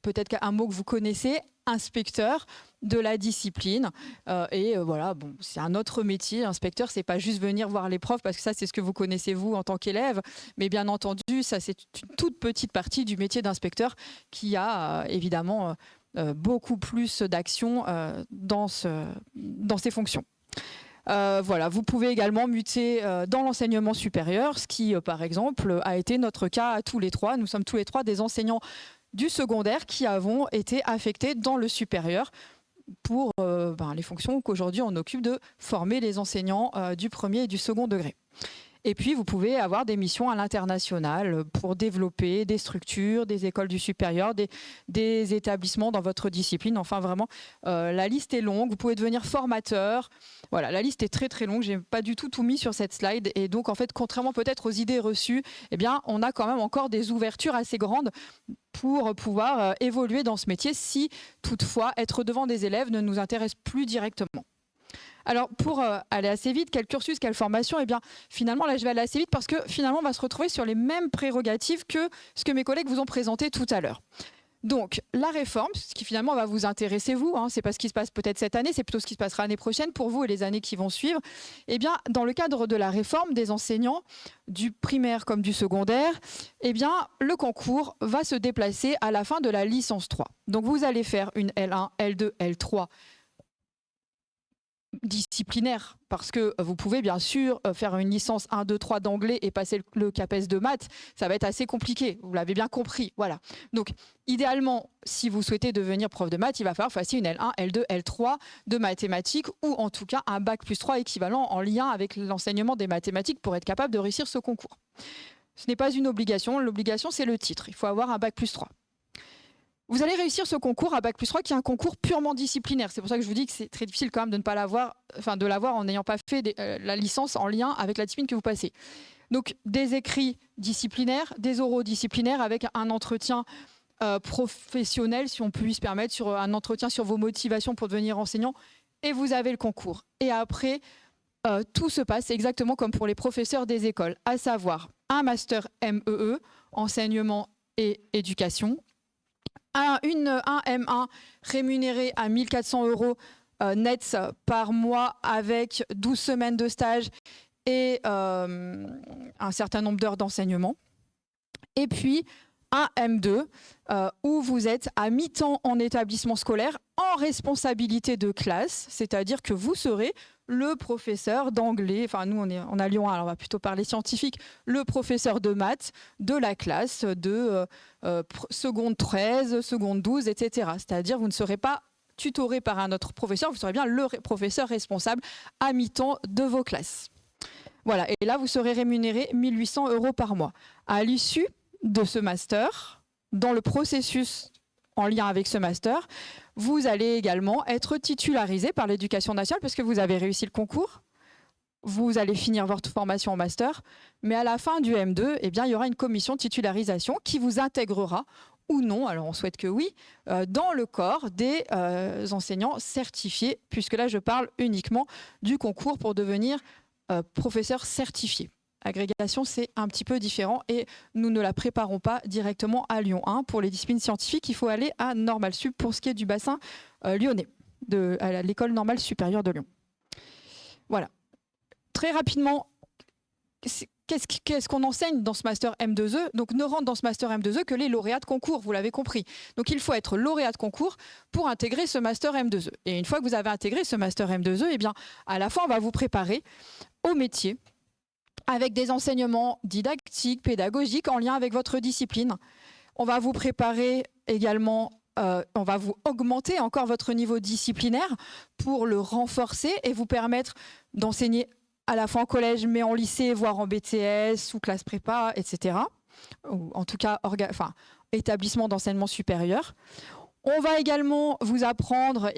peut-être qu'un mot que vous connaissez, inspecteur de la discipline. Voilà, bon, c'est un autre métier. Inspecteur, c'est pas juste venir voir les profs, parce que ça, c'est ce que vous connaissez vous en tant qu'élève. Mais bien entendu, ça, c'est une toute petite partie du métier d'inspecteur qui a évidemment beaucoup plus d'action dans ces fonctions. Voilà, vous pouvez également muter dans l'enseignement supérieur, ce qui, par exemple, a été notre cas à tous les trois. Nous sommes tous les trois des enseignants du secondaire qui avons été affectés dans le supérieur pour les fonctions qu'aujourd'hui on occupe de former les enseignants du premier et du second degré. Et puis, vous pouvez avoir des missions à l'international pour développer des structures, des écoles du supérieur, des établissements dans votre discipline. Enfin, vraiment, la liste est longue. Vous pouvez devenir formateur. Voilà, la liste est très, très longue. Je n'ai pas du tout mis sur cette slide. Et donc, en fait, contrairement peut-être aux idées reçues, eh bien, on a quand même encore des ouvertures assez grandes pour pouvoir évoluer dans ce métier si, toutefois, être devant des élèves ne nous intéresse plus directement. Alors, pour aller assez vite, quel cursus, quelle formation? Eh bien, finalement, là, je vais aller assez vite parce que finalement, on va se retrouver sur les mêmes prérogatives que ce que mes collègues vous ont présenté tout à l'heure. Donc, la réforme, ce qui finalement va vous intéresser, vous, hein, c'est pas ce qui se passe peut-être cette année, c'est plutôt ce qui se passera l'année prochaine pour vous et les années qui vont suivre. Eh bien, dans le cadre de la réforme des enseignants, du primaire comme du secondaire, eh bien, le concours va se déplacer à la fin de la licence 3. Donc, vous allez faire une L1, L2, L3 disciplinaire, parce que vous pouvez bien sûr faire une licence 1, 2, 3 d'anglais et passer le CAPES de maths, ça va être assez compliqué, vous l'avez bien compris. Voilà. Donc idéalement, si vous souhaitez devenir prof de maths, il va falloir que vous fassiez une L1, L2, L3 de mathématiques, ou en tout cas un bac+3 équivalent en lien avec l'enseignement des mathématiques pour être capable de réussir ce concours. Ce n'est pas une obligation, l'obligation c'est le titre, il faut avoir un bac+3. Vous allez réussir ce concours à bac+3 qui est un concours purement disciplinaire. C'est pour ça que je vous dis que c'est très difficile quand même de ne pas l'avoir, enfin de l'avoir en n'ayant pas fait la licence en lien avec la discipline que vous passez. Donc des écrits disciplinaires, des oraux disciplinaires avec un entretien professionnel, si on peut se permettre, sur un entretien sur vos motivations pour devenir enseignant, et vous avez le concours. Et après, tout se passe exactement comme pour les professeurs des écoles, à savoir un master MEE, enseignement et éducation, un M1 rémunéré à 1 400 € net par mois avec 12 semaines de stage et un certain nombre d'heures d'enseignement. Et puis un M2 où vous êtes à mi-temps en établissement scolaire en responsabilité de classe, c'est-à-dire que vous serez le professeur d'anglais, enfin nous on est à Lyon 1, alors on va plutôt parler scientifique, le professeur de maths de la classe de seconde 13, seconde 12, etc. C'est-à-dire vous ne serez pas tutoré par un autre professeur, vous serez bien le professeur responsable à mi-temps de vos classes. Voilà, et là vous serez rémunéré 1 800 € par mois. À l'issue de ce master, dans le processus en lien avec ce master, vous allez également être titularisé par l'Éducation nationale parce que vous avez réussi le concours. Vous allez finir votre formation en master, mais à la fin du M2, eh bien, il y aura une commission de titularisation qui vous intégrera ou non, alors on souhaite que oui, dans le corps des enseignants certifiés, puisque là je parle uniquement du concours pour devenir professeur certifié. Agrégation, c'est un petit peu différent et nous ne la préparons pas directement à Lyon 1. Pour les disciplines scientifiques, il faut aller à Normal Sup pour ce qui est du bassin lyonnais, à l'école normale supérieure de Lyon. Voilà. Très rapidement, qu'est-ce qu'on enseigne dans ce master M2E? Donc ne rentre dans ce master M2E que les lauréats de concours, vous l'avez compris. Donc il faut être lauréat de concours pour intégrer ce master M2E. Et une fois que vous avez intégré ce master M2E, eh bien, à la fin, on va vous préparer au métier, avec des enseignements didactiques, pédagogiques en lien avec votre discipline. On va vous préparer également, on va vous augmenter encore votre niveau disciplinaire pour le renforcer et vous permettre d'enseigner à la fois en collège, mais en lycée, voire en BTS ou classe prépa, etc. Ou en tout cas, établissement d'enseignement supérieur. On va également vous apprendre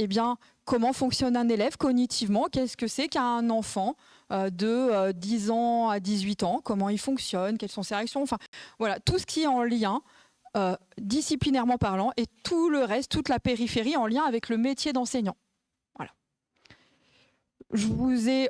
comment fonctionne un élève cognitivement, qu'est-ce que c'est qu'un enfant de 10 ans à 18 ans, comment il fonctionne, quelles sont ses réactions, enfin voilà, tout ce qui est en lien, disciplinairement parlant, et tout le reste, toute la périphérie en lien avec le métier d'enseignant. Voilà. Je vous ai,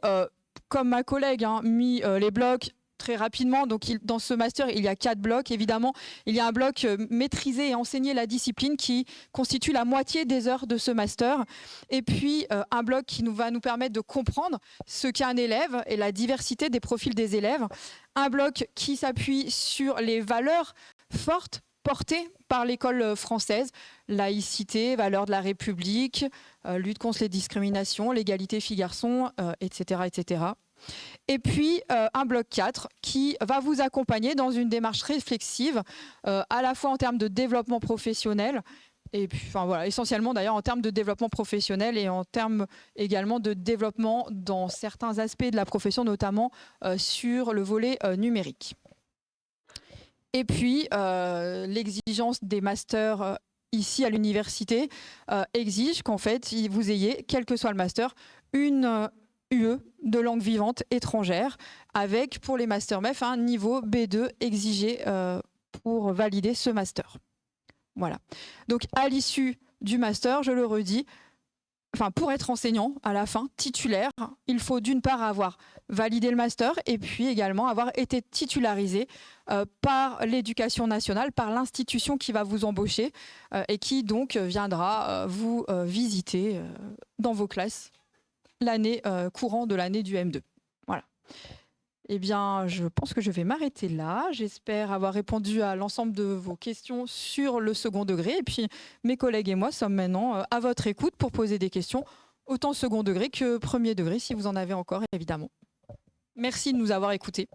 comme ma collègue, mis les blocs très rapidement. Donc, dans ce master, il y a 4 blocs. Évidemment, il y a un bloc maîtriser et enseigner la discipline qui constitue la moitié des heures de ce master. Et puis, un bloc qui va nous permettre de comprendre ce qu'est un élève et la diversité des profils des élèves. Un bloc qui s'appuie sur les valeurs fortes portées par l'école française, laïcité, valeurs de la République, lutte contre les discriminations, l'égalité filles-garçons, etc., etc. Et puis un bloc 4 qui va vous accompagner dans une démarche réflexive, à la fois en termes de développement professionnel, et puis, voilà, essentiellement d'ailleurs en termes de développement professionnel et en termes également de développement dans certains aspects de la profession, notamment sur le volet numérique. Et puis l'exigence des masters ici à l'université exige qu'en fait vous ayez, quel que soit le master, une UE de langue vivante étrangère, avec pour les masters MEF un niveau B2 exigé pour valider ce master. Voilà. Donc à l'issue du master, je le redis, pour être enseignant à la fin, titulaire, il faut d'une part avoir validé le master et puis également avoir été titularisé par l'Éducation nationale, par l'institution qui va vous embaucher et qui donc viendra vous visiter dans vos classes l'année courant de l'année du M2. Voilà. Eh bien, je pense que je vais m'arrêter là. J'espère avoir répondu à l'ensemble de vos questions sur le second degré. Et puis, mes collègues et moi sommes maintenant à votre écoute pour poser des questions autant second degré que premier degré, si vous en avez encore, évidemment. Merci de nous avoir écoutés.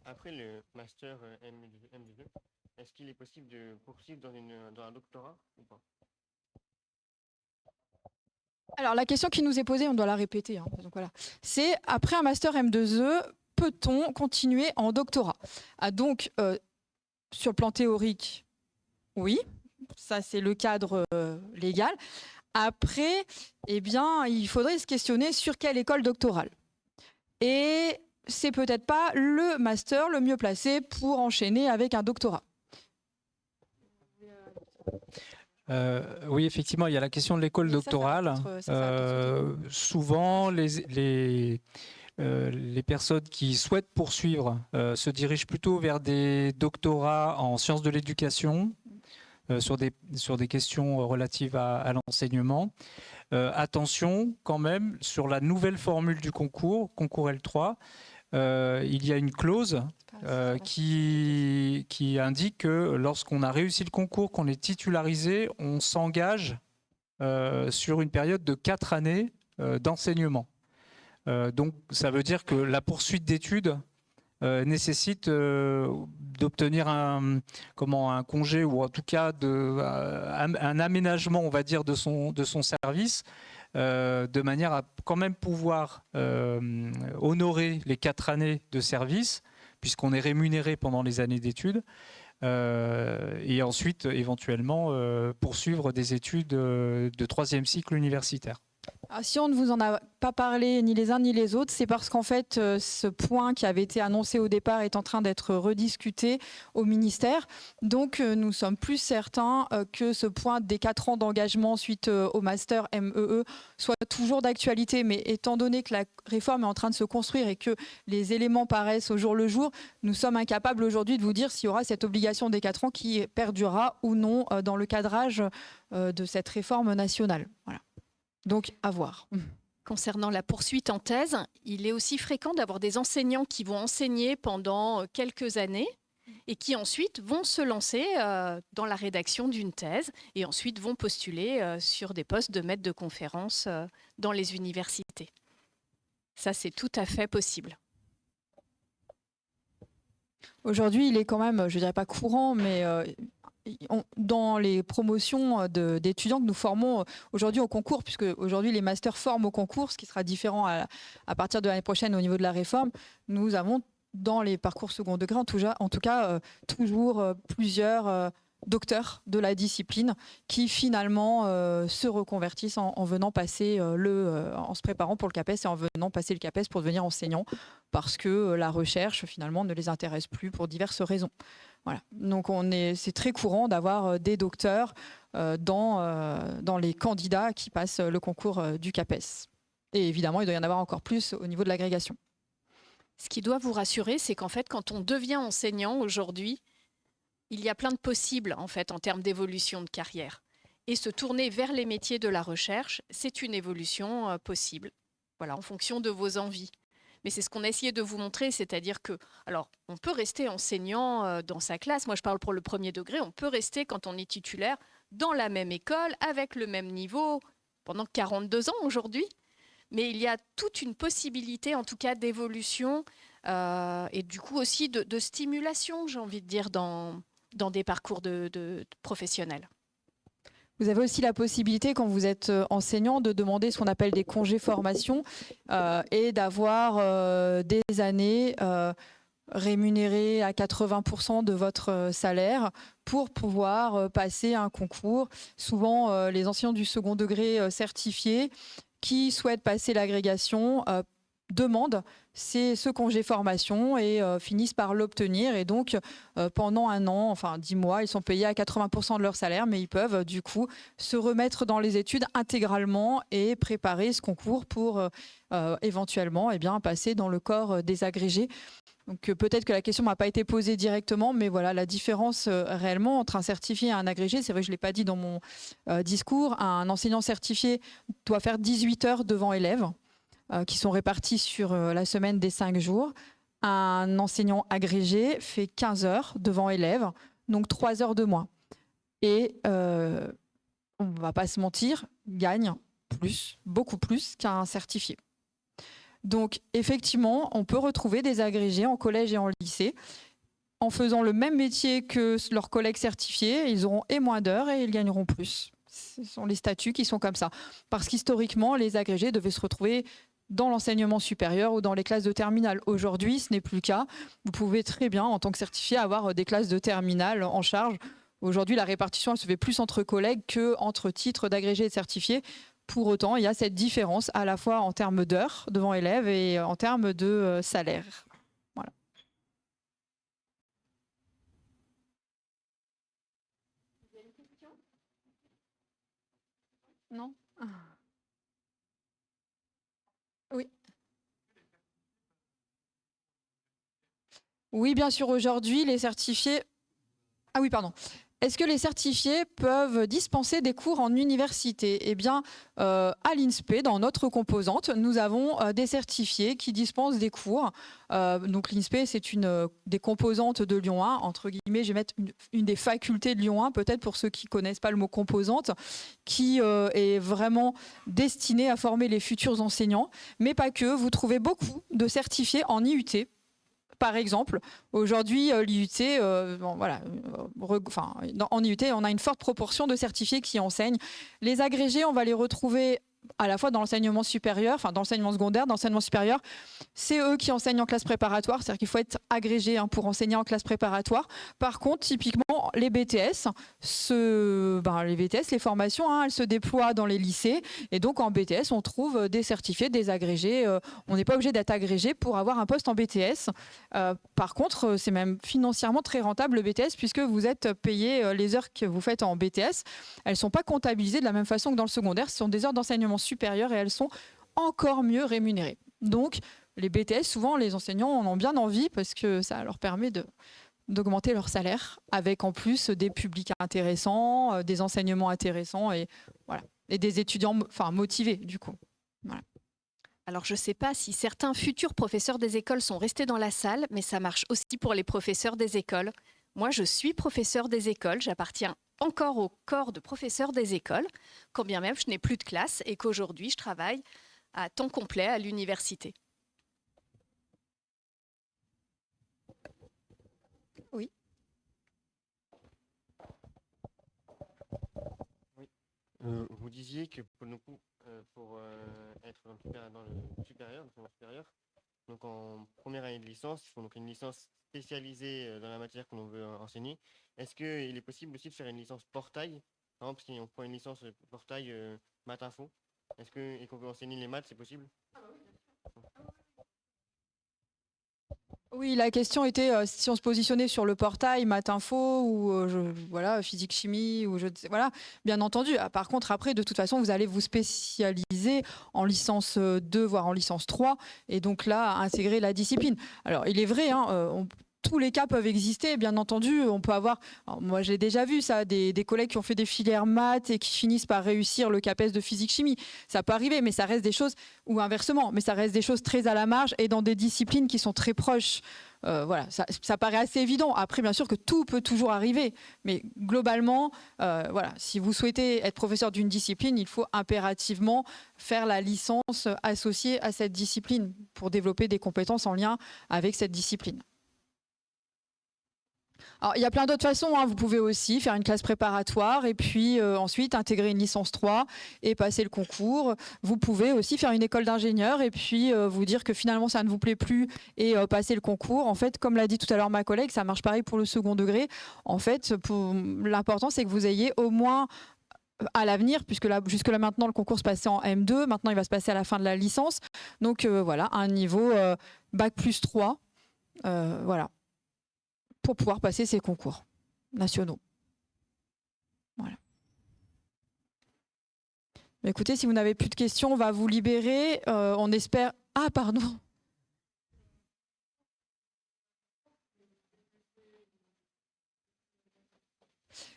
Après le master M2, est-ce qu'il est possible de poursuivre dans un doctorat ou pas? Alors la question qui nous est posée, on doit la répéter, hein, donc voilà. C'est après un master M2E, peut-on continuer en doctorat? Donc sur le plan théorique, oui, ça c'est le cadre légal. Après, eh bien, il faudrait se questionner sur quelle école doctorale. Et c'est peut-être pas le master le mieux placé pour enchaîner avec un doctorat. Oui, effectivement, il y a la question de l'école doctorale. Souvent, les personnes qui souhaitent poursuivre se dirigent plutôt vers des doctorats en sciences de l'éducation, sur des questions relatives à l'enseignement. Attention quand même, sur la nouvelle formule du concours L3, il y a une clause qui indique que lorsqu'on a réussi le concours, qu'on est titularisé, on s'engage sur une période de 4 années d'enseignement. Donc ça veut dire que la poursuite d'études nécessite d'obtenir un congé, ou en tout cas un aménagement, on va dire, de son service, de manière à quand même pouvoir honorer les 4 années de service, puisqu'on est rémunéré pendant les années d'études, et ensuite éventuellement poursuivre des études de 3e cycle universitaire. Si on ne vous en a pas parlé ni les uns ni les autres, c'est parce qu'en fait, ce point qui avait été annoncé au départ est en train d'être rediscuté au ministère. Donc, nous sommes plus certains que ce point des 4 ans d'engagement suite au master MEE soit toujours d'actualité. Mais étant donné que la réforme est en train de se construire et que les éléments paraissent au jour le jour, nous sommes incapables aujourd'hui de vous dire s'il y aura cette obligation des 4 ans qui perdurera ou non dans le cadrage de cette réforme nationale. Voilà. Donc, à voir. Concernant la poursuite en thèse, il est aussi fréquent d'avoir des enseignants qui vont enseigner pendant quelques années et qui ensuite vont se lancer dans la rédaction d'une thèse et ensuite vont postuler sur des postes de maître de conférence dans les universités. Ça, c'est tout à fait possible. Aujourd'hui, il est quand même, je ne dirais pas courant, mais dans les promotions d'étudiants que nous formons aujourd'hui au concours, puisque aujourd'hui les masters forment au concours, ce qui sera différent à partir de l'année prochaine au niveau de la réforme, nous avons dans les parcours second degré, en tout cas toujours plusieurs docteurs de la discipline qui finalement se reconvertissent en venant passer en se préparant pour le CAPES et en venant passer le CAPES pour devenir enseignant, parce que la recherche finalement ne les intéresse plus pour diverses raisons. Voilà. Donc c'est très courant d'avoir des docteurs dans les candidats qui passent le concours du CAPES. Et évidemment, il doit y en avoir encore plus au niveau de l'agrégation. Ce qui doit vous rassurer, c'est qu'en fait, quand on devient enseignant aujourd'hui, il y a plein de possibles en fait en termes d'évolution de carrière. Et se tourner vers les métiers de la recherche, c'est une évolution possible, voilà, en fonction de vos envies. Mais c'est ce qu'on a essayé de vous montrer, c'est-à-dire que, alors, on peut rester enseignant dans sa classe. Moi, je parle pour le premier degré. On peut rester, quand on est titulaire, dans la même école, avec le même niveau, pendant 42 ans aujourd'hui. Mais il y a toute une possibilité, en tout cas, d'évolution et du coup aussi de stimulation, j'ai envie de dire, dans des parcours de professionnels. Vous avez aussi la possibilité, quand vous êtes enseignant, de demander ce qu'on appelle des congés formation et d'avoir des années rémunérées à 80% de votre salaire pour pouvoir passer un concours. Souvent, les enseignants du second degré certifiés qui souhaitent passer l'agrégation demandent ce congé formation et finissent par l'obtenir. Et donc, pendant un an, enfin 10 mois, ils sont payés à 80% de leur salaire, mais ils peuvent du coup se remettre dans les études intégralement et préparer ce concours pour éventuellement passer dans le corps des agrégés. Donc peut-être que la question ne m'a pas été posée directement, mais voilà la différence réellement entre un certifié et un agrégé. C'est vrai que je ne l'ai pas dit dans mon discours. Un enseignant certifié doit faire 18 heures devant élèves, qui sont répartis sur la semaine des 5 jours. Un enseignant agrégé fait 15 heures devant élèves donc 3 heures de moins. Et on ne va pas se mentir, gagne plus, beaucoup plus qu'un certifié. Donc effectivement, on peut retrouver des agrégés en collège et en lycée en faisant le même métier que leurs collègues certifiés. Ils auront et moins d'heures et ils gagneront plus. Ce sont les statuts qui sont comme ça. Parce qu'historiquement, les agrégés devaient se retrouver dans l'enseignement supérieur ou dans les classes de terminale. Aujourd'hui, ce n'est plus le cas. Vous pouvez très bien, en tant que certifié, avoir des classes de terminale en charge. Aujourd'hui, la répartition elle se fait plus entre collègues qu'entre titres d'agrégés et de certifiés. Pour autant, il y a cette différence à la fois en termes d'heures devant élèves et en termes de salaire. Voilà. Vous avez une question ? Non ? Oui. Oui, bien sûr, aujourd'hui, les certifiés... Ah oui, pardon. Est-ce que les certifiés peuvent dispenser des cours en université ? Eh bien, à l'INSPE, dans notre composante, nous avons des certifiés qui dispensent des cours. Donc l'INSPE, c'est une des composantes de Lyon 1. Entre guillemets, je vais mettre une des facultés de Lyon 1, peut-être pour ceux qui ne connaissent pas le mot composante, qui est vraiment destinée à former les futurs enseignants. Mais pas que, vous trouvez beaucoup de certifiés en IUT. Par exemple, aujourd'hui, l'IUT, en IUT, on a une forte proportion de certifiés qui enseignent. Les agrégés, on va les retrouver à la fois dans l'enseignement supérieur, enfin dans l'enseignement secondaire, dans l'enseignement supérieur. C'est eux qui enseignent en classe préparatoire, c'est-à-dire qu'il faut être agrégé pour enseigner en classe préparatoire. Par contre, typiquement, les BTS, les formations, elles se déploient dans les lycées. Et donc, en BTS, on trouve des certifiés, des agrégés. On n'est pas obligé d'être agrégé pour avoir un poste en BTS. Par contre, c'est même financièrement très rentable le BTS, puisque vous êtes payé les heures que vous faites en BTS. Elles ne sont pas comptabilisées de la même façon que dans le secondaire. Ce sont des heures d'enseignement supérieures et elles sont encore mieux rémunérées. Donc, les BTS, souvent, les enseignants en ont bien envie parce que ça leur permet d'augmenter leur salaire avec en plus des publics intéressants, des enseignements intéressants et des étudiants motivés du coup. Voilà. Alors, je ne sais pas si certains futurs professeurs des écoles sont restés dans la salle, mais ça marche aussi pour les professeurs des écoles. Moi, je suis professeur des écoles, j'appartiens encore au corps de professeurs des écoles, quand bien même je n'ai plus de classe et qu'aujourd'hui, je travaille à temps complet à l'université. Oui. Oui. Vous disiez que pour être dans le supérieur, donc en première année de licence, il faut donc une licence spécialisée dans la matière que l'on veut enseigner. Est-ce qu'il est possible aussi de faire une licence portail ? Par exemple, si on prend une licence portail maths info, et qu'on veut enseigner les maths, c'est possible ? Oui, la question était si on se positionnait sur le portail maths info ou physique chimie ou bien entendu. Par contre, après, de toute façon, vous allez vous spécialiser en licence 2, voire en licence 3, et donc là, intégrer la discipline. Alors, il est vrai, tous les cas peuvent exister, bien entendu. On peut avoir, moi j'ai déjà vu ça, des collègues qui ont fait des filières maths et qui finissent par réussir le CAPES de physique-chimie. Ça peut arriver, mais ça reste des choses, ou inversement, mais ça reste des choses très à la marge et dans des disciplines qui sont très proches. Ça paraît assez évident. Après, bien sûr que tout peut toujours arriver, mais globalement, si vous souhaitez être professeur d'une discipline, il faut impérativement faire la licence associée à cette discipline pour développer des compétences en lien avec cette discipline. Alors, il y a plein d'autres façons. Vous pouvez aussi faire une classe préparatoire et puis ensuite intégrer une licence 3 et passer le concours. Vous pouvez aussi faire une école d'ingénieur et puis vous dire que finalement ça ne vous plaît plus et passer le concours. En fait, comme l'a dit tout à l'heure ma collègue, ça marche pareil pour le second degré. En fait, l'important c'est que vous ayez au moins à l'avenir, puisque jusque-là maintenant le concours se passait en M2, maintenant il va se passer à la fin de la licence. Donc un niveau Bac plus 3. Pour pouvoir passer ces concours nationaux. Voilà. Mais écoutez, si vous n'avez plus de questions, on va vous libérer. On espère... Ah, pardon.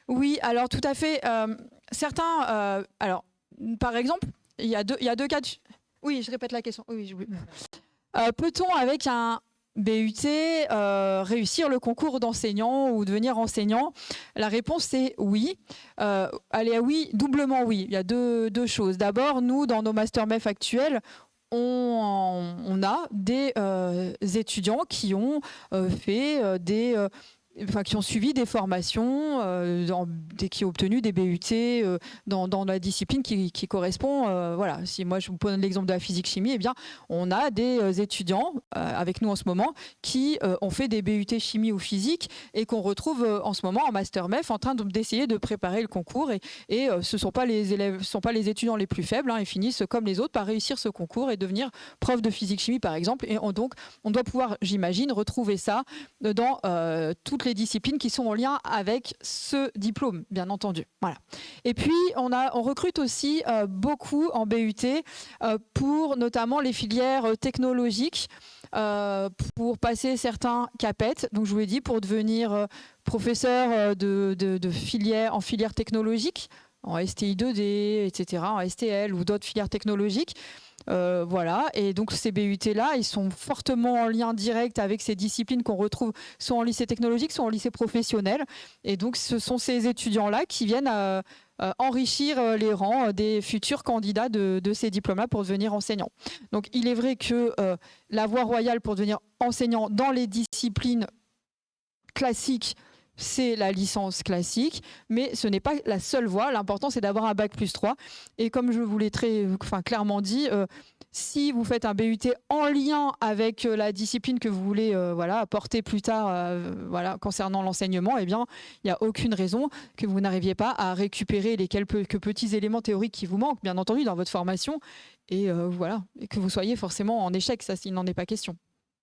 Oui, alors tout à fait. Certains... par exemple, il y a deux cas de... Oui, je répète la question. Oui, j'oublie. Peut-on, avec un BUT, réussir le concours d'enseignant ou devenir enseignant? La réponse est oui. Allez, oui, doublement oui. Il y a deux choses. D'abord, nous, dans nos Master MEF actuels, on a des étudiants qui ont fait qui ont suivi des formations, qui ont obtenu des BUT dans la discipline qui correspond. Voilà. Si moi je vous prends l'exemple de la physique-chimie, eh bien, on a des étudiants avec nous en ce moment qui ont fait des BUT chimie ou physique et qu'on retrouve en ce moment en Master MEF en train d'essayer de préparer le concours. Et ce ne sont pas les élèves, ce sont pas les étudiants les plus faibles. Ils finissent comme les autres par réussir ce concours et devenir prof de physique-chimie par exemple. Et donc on doit pouvoir, j'imagine, retrouver ça dans toutes les disciplines qui sont en lien avec ce diplôme, bien entendu. Voilà. Et puis, on recrute aussi beaucoup en BUT pour notamment les filières technologiques, pour passer certains CAPET. Donc, je vous l'ai dit, pour devenir professeur de filière, en filière technologique, en STI 2D, etc., en STL ou d'autres filières technologiques. Voilà, et donc ces BUT-là, ils sont fortement en lien direct avec ces disciplines qu'on retrouve soit en lycée technologique, soit en lycée professionnel. Et donc ce sont ces étudiants-là qui viennent enrichir les rangs des futurs candidats de ces diplômes-là pour devenir enseignants. Donc il est vrai que la voie royale pour devenir enseignant dans les disciplines classiques, c'est la licence classique, mais ce n'est pas la seule voie. L'important, c'est d'avoir un bac+3. Et comme je vous l'ai clairement dit, si vous faites un BUT en lien avec la discipline que vous voulez apporter plus tard concernant l'enseignement, eh bien, il n'y a aucune raison que vous n'arriviez pas à récupérer les quelques petits éléments théoriques qui vous manquent, bien entendu, dans votre formation, et que vous soyez forcément en échec. Ça, il n'en est pas question.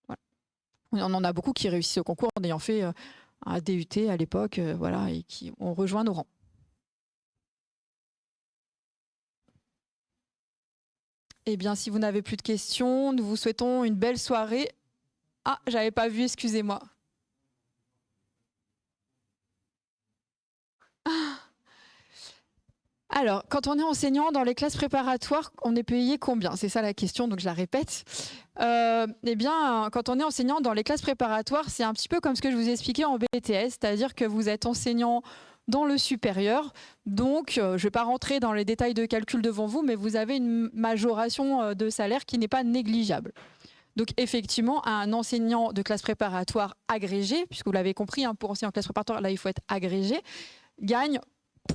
Voilà. On en a beaucoup qui réussissent au concours en ayant fait un DUT à l'époque, et qui ont rejoint nos rangs. Eh bien, si vous n'avez plus de questions, nous vous souhaitons une belle soirée. Ah, j'avais pas vu, excusez-moi. Alors, quand on est enseignant dans les classes préparatoires, on est payé combien? C'est ça la question, donc je la répète. Eh bien, quand on est enseignant dans les classes préparatoires, c'est un petit peu comme ce que je vous ai expliqué en BTS, c'est-à-dire que vous êtes enseignant dans le supérieur. Donc, je ne vais pas rentrer dans les détails de calcul devant vous, mais vous avez une majoration de salaire qui n'est pas négligeable. Donc, effectivement, un enseignant de classe préparatoire agrégé, puisque vous l'avez compris, pour enseigner en classe préparatoire, là, il faut être agrégé, gagne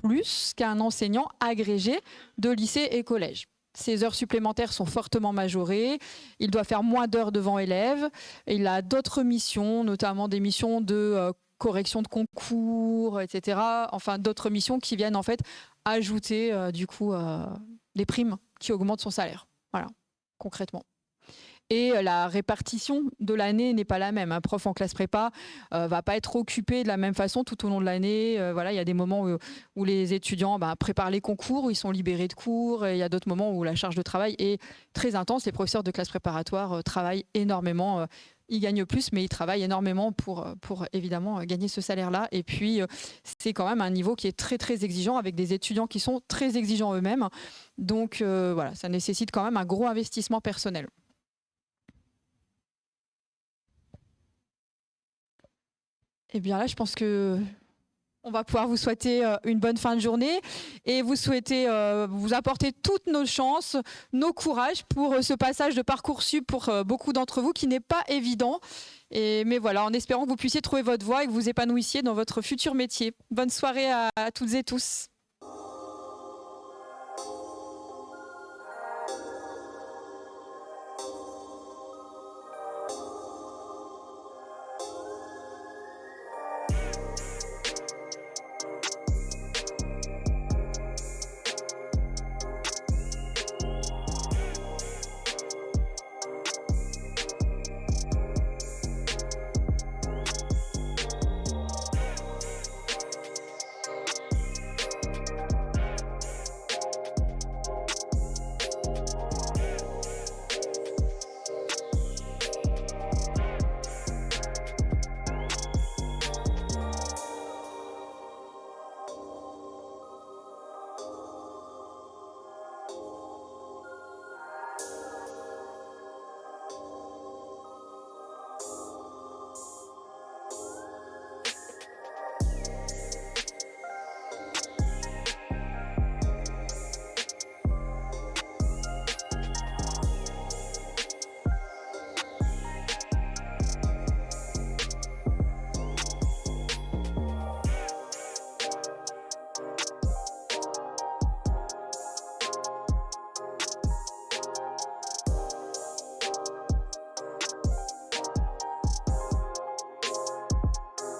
plus qu'un enseignant agrégé de lycée et collège. Ses heures supplémentaires sont fortement majorées, il doit faire moins d'heures devant élèves, et il a d'autres missions, notamment des missions de correction de concours, etc. Enfin, d'autres missions qui viennent en fait ajouter des primes qui augmentent son salaire. Voilà, concrètement. Et la répartition de l'année n'est pas la même. Un prof en classe prépa va pas être occupé de la même façon tout au long de l'année. Il y a des moments où les étudiants préparent les concours, où ils sont libérés de cours. Et il y a d'autres moments où la charge de travail est très intense. Les professeurs de classe préparatoire travaillent énormément. Ils gagnent plus, mais ils travaillent énormément pour évidemment gagner ce salaire-là. Et puis, c'est quand même un niveau qui est très, très exigeant avec des étudiants qui sont très exigeants eux-mêmes. Donc, ça nécessite quand même un gros investissement personnel. Eh bien là, je pense que on va pouvoir vous souhaiter une bonne fin de journée et vous souhaiter vous apporter toutes nos chances, nos courages pour ce passage de Parcoursup pour beaucoup d'entre vous qui n'est pas évident. Mais voilà, en espérant que vous puissiez trouver votre voie et que vous épanouissiez dans votre futur métier. Bonne soirée à toutes et tous.